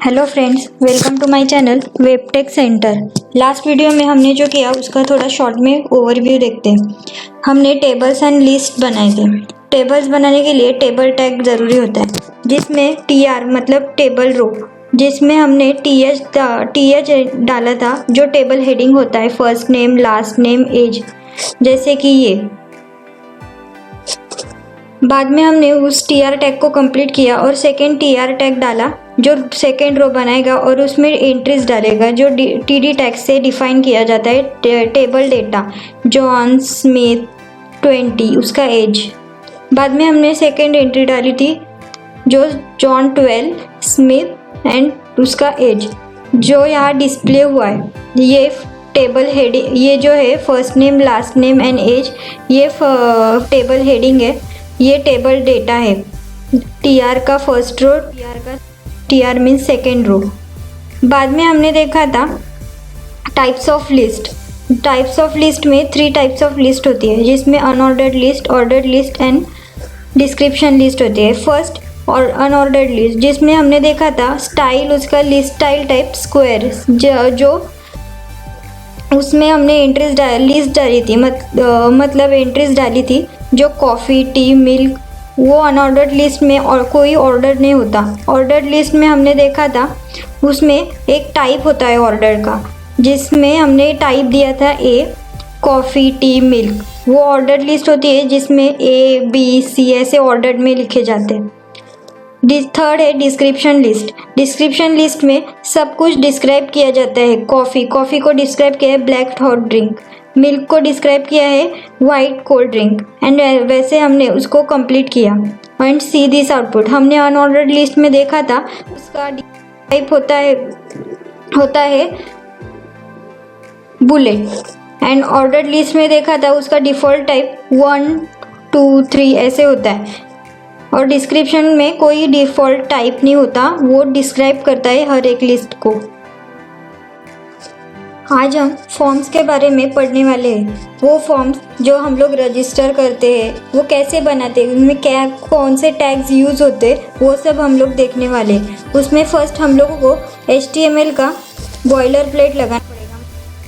Hello friends, welcome to my channel वेबटेक centre. Last video में हमने जो किया उसका थोड़ा शॉर्ट में ओवरव्यू देखते हैं। हमने टेबल्स एंड लिस्ट बनाए थे। टेबल्स बनाने के लिए टेबल टैग ज़रूरी होता है, जिसमें टीआर मतलब टेबल रो, जिसमें हमने टीएच डाला था, जो टेबल हेडिंग होता है, first name, last name, age, जैसे कि ये। बाद में हमने उस टीआर टैग को कंप्लीट किया और सेकेंड टीआर टैग डाला, जो सेकेंड रो बनाएगा और उसमें एंट्रीज डालेगा, जो टीडी टैग से डिफाइन किया जाता है। टेबल डेटा जॉन स्मिथ 20, उसका एज। बाद में हमने सेकेंड एंट्री डाली थी, जो जॉन 12 स्मिथ एंड उसका एज, जो यहाँ डिस्प्ले हुआ है। ये टेबल हेडिंग, ये जो है first name, last name and age, ये टेबल हेडिंग है। ये टेबल डेटा है। टीआर का first row, TR means second row. बाद में हमने देखा था types of list. Types of list में 3 टाइप्स ऑफ लिस्ट होती है, जिसमें unordered list, ordered list and description list होती है। फर्स्ट और अनऑर्डर्ड लिस्ट, जिसमें हमने देखा था स्टाइल, उसका लिस्ट स्टाइल टाइप स्क्वायर, जो उसमें हमने लिस्ट डाली थी, मतलब एंट्रीज डाली थी, जो कॉफ़ी, टी, मिल्क। वो अनऑर्डर्ड लिस्ट में और कोई ऑर्डर नहीं होता। ऑर्डर्ड लिस्ट में हमने देखा था उसमें एक टाइप होता है ऑर्डर का, जिसमें हमने टाइप दिया था ए, कॉफ़ी, टी, मिल्क। वो ऑर्डर्ड लिस्ट होती है, जिसमें ए, बी, सी ऐसे ऑर्डर में लिखे जाते हैं। थर्ड है डिस्क्रिप्शन लिस्ट। डिस्क्रिप्शन लिस्ट में सब कुछ डिस्क्राइब किया जाता है। कॉफ़ी को डिस्क्राइब किया है ब्लैक हॉट ड्रिंक, मिल्क को डिस्क्राइब किया है वाइट कोल्ड ड्रिंक, एंड वैसे हमने उसको कंप्लीट किया। And see this output. हमने अनऑर्डर्ड लिस्ट में देखा था उसका टाइप होता है बुलेट, एंड ऑर्डर्ड लिस्ट में देखा था उसका डिफ़ॉल्ट टाइप 1, 2, 3 ऐसे होता है। और डिस्क्रिप्शन में कोई डिफ़ॉल्ट टाइप नहीं होता, वो डिस्क्राइब करता है हर एक लिस्ट को। आज हम फॉर्म्स के बारे में पढ़ने वाले हैं। वो फॉर्म्स जो हम लोग रजिस्टर करते हैं, वो कैसे बनाते हैं, उनमें क्या कौन से टैग्स यूज़ होते हैं, वो सब हम लोग देखने वाले हैं। उसमें फर्स्ट हम लोगों को HTML का बॉयलर प्लेट लगाना पड़ेगा,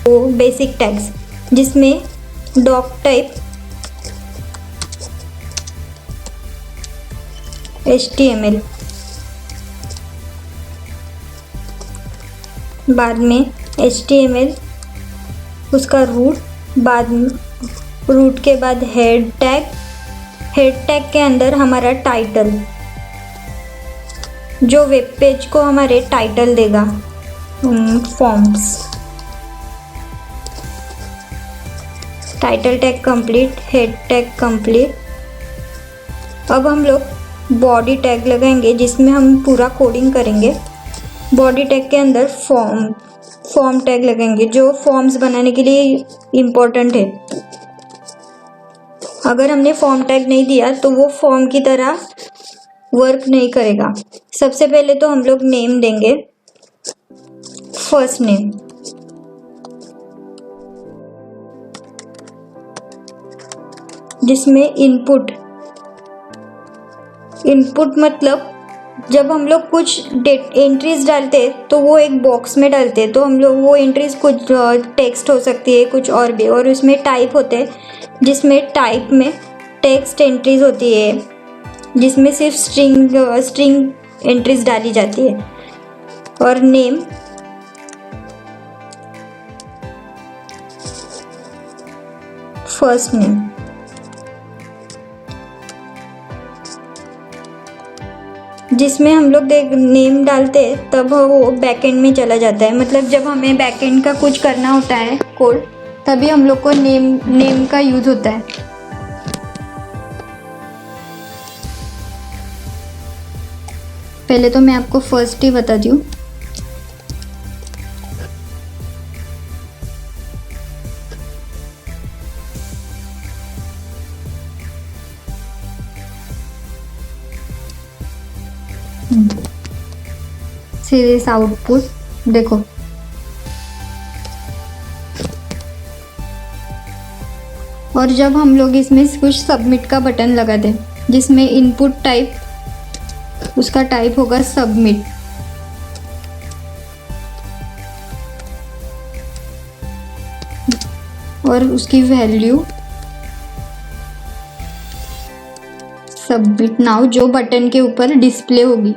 वो बेसिक टैग्स, जिसमें डॉक टाइप HTML, बाद में HTML उसका रूट, बाद रूट के बाद हेड टैग के अंदर हमारा टाइटल, जो वेब पेज को हमारे टाइटल देगा। Forms, title tag complete, head tag complete. अब हम लोग बॉडी टैग लगाएंगे, जिसमें हम पूरा कोडिंग करेंगे। बॉडी टैग के अंदर फॉर्म टैग लगाएंगे, जो फॉर्म्स बनाने के लिए इम्पोर्टेंट है। अगर हमने फॉर्म टैग नहीं दिया तो वो फॉर्म की तरह वर्क नहीं करेगा। सबसे पहले तो हम लोग नेम देंगे, फर्स्ट नेम, जिसमें इनपुट मतलब जब हम लोग कुछ एंट्रीज डालते हैं तो वो एक बॉक्स में डालते हैं, तो हम लोग वो एंट्रीज कुछ टेक्स्ट हो सकती है, कुछ और भी। और उसमें टाइप होते हैं, जिसमें टाइप में टेक्स्ट एंट्रीज होती है, जिसमें सिर्फ स्ट्रिंग एंट्रीज डाली जाती है। और नेम, फर्स्ट नेम, जिसमें हम लोग नेम डालते हैं तब वो बैकएंड में चला जाता है। मतलब जब हमें बैकएंड का कुछ करना होता है कोड, तभी हम लोग को नेम का यूज होता है। पहले तो मैं आपको फर्स्ट ही बताती हूँ। सीरीज आउटपुट देखो, और जब हम लोग इसमें कुछ सबमिट का बटन लगा दें, जिसमें इनपुट टाइप उसका टाइप होगा सबमिट, और उसकी वैल्यू सबमिट नाउ जो बटन के ऊपर डिस्प्ले होगी।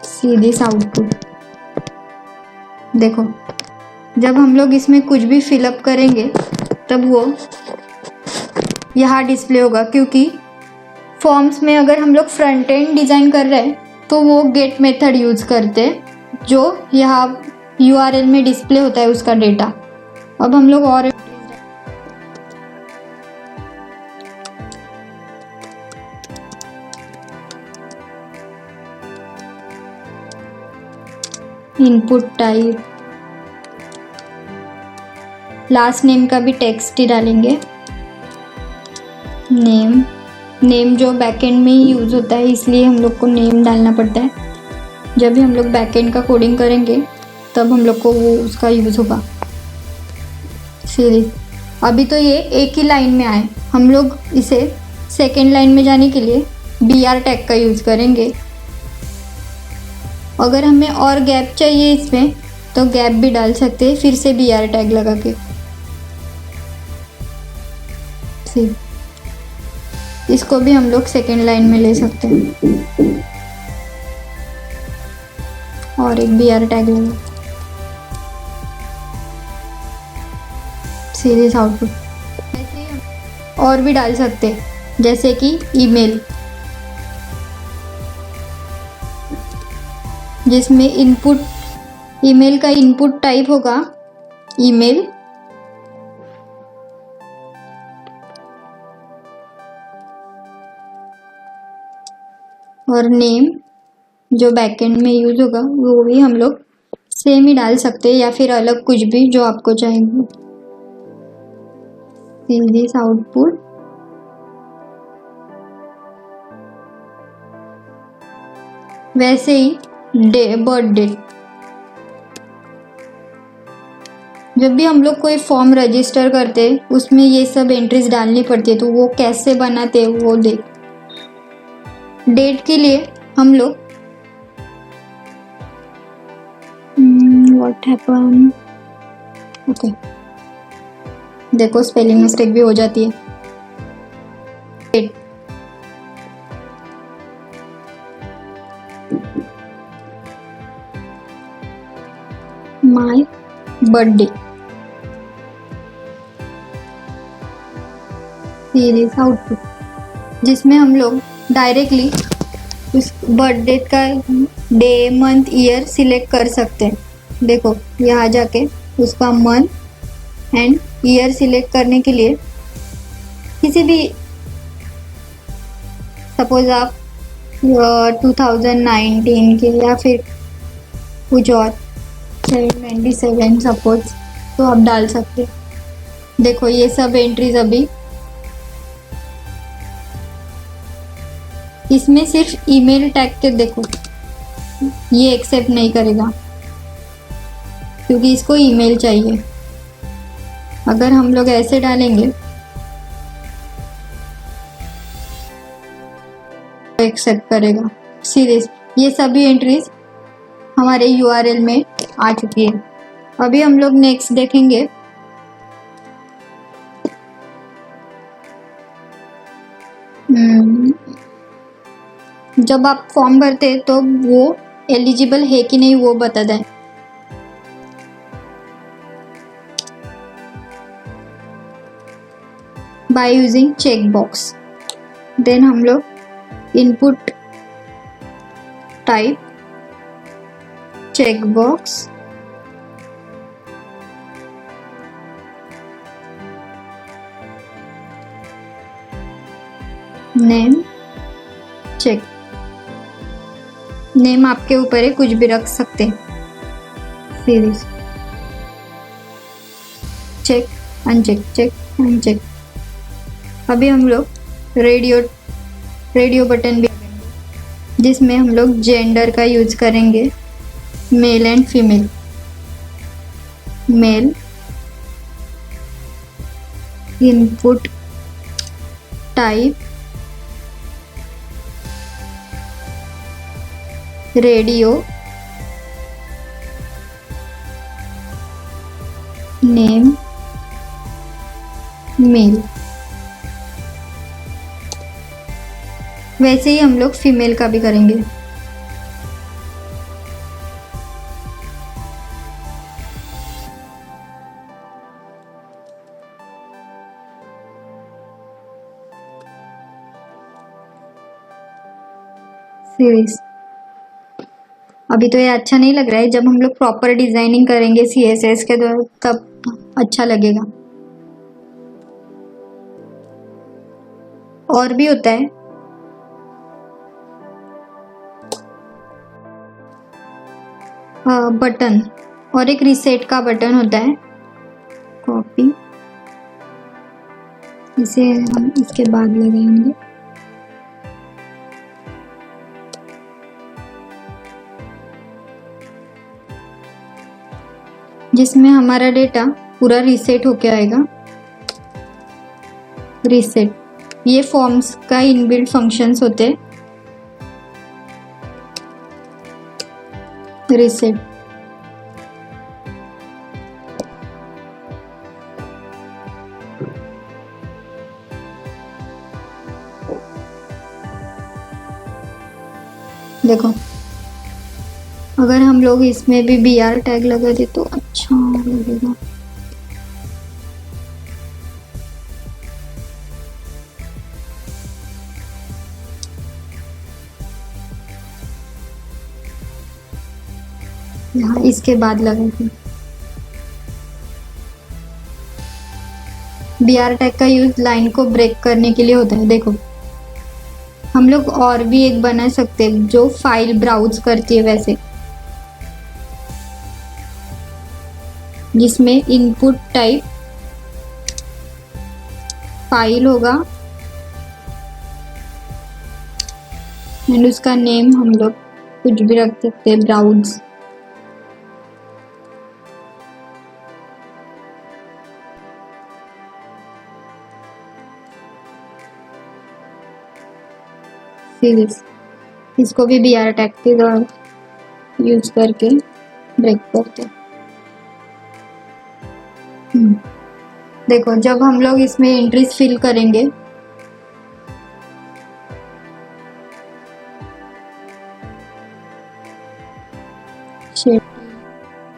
See this output. देखो जब हम लोग इसमें कुछ भी फिलअप करेंगे तब वो यहाँ डिस्प्ले होगा, क्योंकि फॉर्म्स में अगर हम लोग फ्रंट एंड डिज़ाइन कर रहे हैं तो वो गेट मेथड यूज़ करते हैं, जो यहाँ URL में डिस्प्ले होता है उसका डेटा। अब हम लोग और इनपुट टाइप, लास्ट नेम का भी टेक्स्ट ही डालेंगे। नेम जो बैकएंड में ही यूज़ होता है, इसलिए हम लोग को नेम डालना पड़ता है। जब भी हम लोग बैकएंड का कोडिंग करेंगे तब हम लोग को वो उसका यूज़ होगा। सीरीज अभी तो ये एक ही लाइन में आए, हम लोग इसे सेकेंड लाइन में जाने के लिए BR टैग का यूज़ करेंगे। अगर हमें और गैप चाहिए इसमें तो गैप भी डाल सकते हैं, फिर से BR टैग लगा के। इसको भी हम लोग सेकेंड लाइन में ले सकते हैं और एक BR टैग लगा। सीरीज आउटपुट और भी डाल सकते हैं, जैसे कि ईमेल, जिसमें ईमेल का इनपुट टाइप होगा ईमेल, और नेम जो बैकएंड में यूज होगा वो भी हम लोग सेम ही डाल सकते हैं, या फिर अलग कुछ भी जो आपको चाहिए। दिस आउटपुट वैसे ही बर्थ डेट। जब भी हम लोग कोई फॉर्म रजिस्टर करते उसमें ये सब एंट्रीज डालनी पड़ती है, तो वो कैसे बनाते हैं वो देख। डेट के लिए हम लोग व्हाट हैपन, ओके, देखो स्पेलिंग मिस्टेक भी हो जाती है। Date my birthday. Series output जिसमें हम लोग डायरेक्टली उस बर्थडे का डे मंथ ईयर सिलेक्ट कर सकते हैं। देखो यहाँ जाके उसका मंथ एंड ईयर सिलेक्ट करने के लिए किसी भी, सपोज आप 2019 के या फिर कुछ और 797 सपोज, तो आप डाल सकते हैं। देखो ये सब एंट्रीज अभी इसमें सिर्फ ईमेल टैग के, देखो ये एक्सेप्ट नहीं करेगा क्योंकि इसको ईमेल चाहिए। अगर हम लोग ऐसे डालेंगे तो एक्सेप्ट करेगा। सीरीज ये सभी एंट्रीज हमारे URL में आ चुकी है। अभी हम लोग नेक्स्ट देखेंगे जब आप फॉर्म भरते हैं तो वो एलिजिबल है कि नहीं वो बता दें। By using check box, then हम लोग input type check box, name check. Name आपके ऊपर है, कुछ भी रख सकते हैं। Series check uncheck, check uncheck. अभी हम लोग रेडियो बटन भी, जिसमें हम लोग जेंडर का यूज करेंगे, male and female. Male input type radio, name male. वैसे ही हम लोग फीमेल का भी करेंगे। सीरीज। अभी तो ये अच्छा नहीं लग रहा है, जब हम लोग प्रॉपर डिजाइनिंग करेंगे CSS के तो तब अच्छा लगेगा। और भी होता है बटन, और एक रीसेट का बटन होता है। कॉपी, इसे हम इसके बाद लगाएंगे। जिसमें हमारा डेटा पूरा रीसेट होके आएगा। रीसेट, ये फॉर्म्स का इनबिल्ट फंक्शंस होते हैं। रीसेट, देखो अगर हम लोग इसमें भी BR टैग लगा दे तो अच्छा लगेगा। यहाँ इसके बाद लगाएंगे। BR टैग का यूज लाइन को ब्रेक करने के लिए होता है। देखो हम लोग और भी एक बना सकते हैं जो फाइल ब्राउज करती है वैसे, जिसमें इनपुट टाइप फाइल होगा एंड उसका नेम हम लोग कुछ भी रख सकते हैं, ब्राउज। सीरीज, इसको भी BR टैग के द्वारा यूज करके ब्रेक करते हैं। देखो जब हम लोग इसमें एंट्रीज फिल करेंगे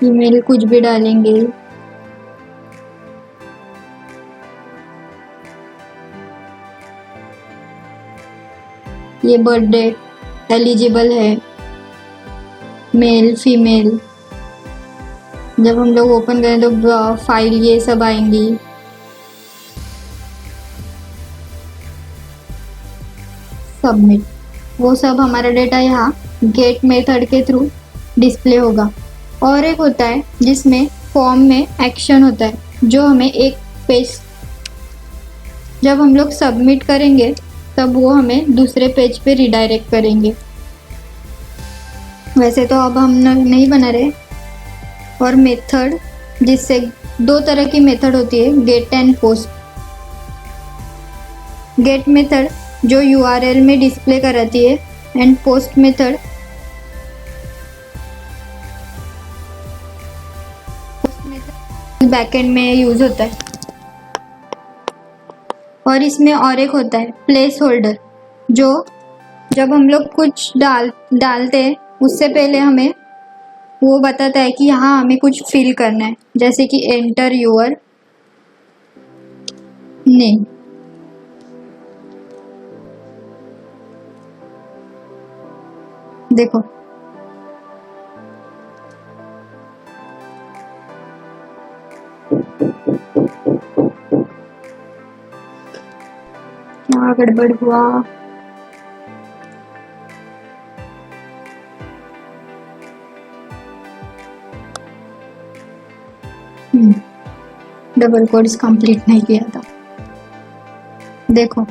ईमेल कुछ भी डालेंगे, ये बर्थडे एलिजिबल है, मेल फीमेल। जब हम लोग ओपन करें तो फाइल ये सब आएंगी। सबमिट, वो सब हमारा डेटा यहाँ गेट मेथड के थ्रू डिस्प्ले होगा। और एक होता है जिसमें फॉर्म में एक्शन होता है, जो हमें एक पेज, जब हम लोग सबमिट करेंगे तब वो हमें दूसरे पेज पे रिडायरेक्ट करेंगे। वैसे तो अब हम नहीं बना रहे। और मेथड, जिससे दो तरह की मेथड होती है, get and post. Get method जो URL में डिस्प्ले कराती है एंड पोस्ट मेथड बैकएंड में यूज होता है। और इसमें और एक होता है प्लेस होल्डर, जो जब हम लोग कुछ डालते हैं उससे पहले हमें वो बताता है कि यहाँ हमें कुछ फिल करना है, जैसे कि एंटर योर नेम। देखो क्या गड़बड़ हुआ। डबल कोड्स कंप्लीट नहीं किया था। देखो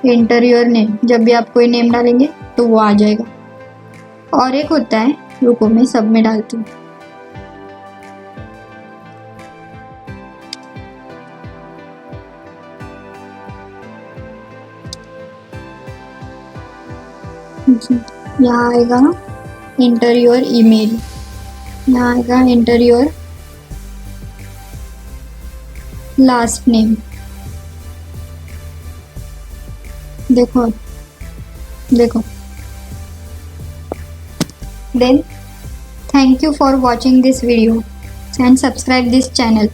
एंटर योर नेम, जब भी आप कोई नेम डालेंगे तो वो आ जाएगा। और एक होता है, रुको मैं सब में डालती हूँ। यहाँ आएगा एंटर योर ईमेल, यहाँ आएगा एंटर योर लास्ट नेम। देखो देखो। Then thank you for watching this video and subscribe this channel.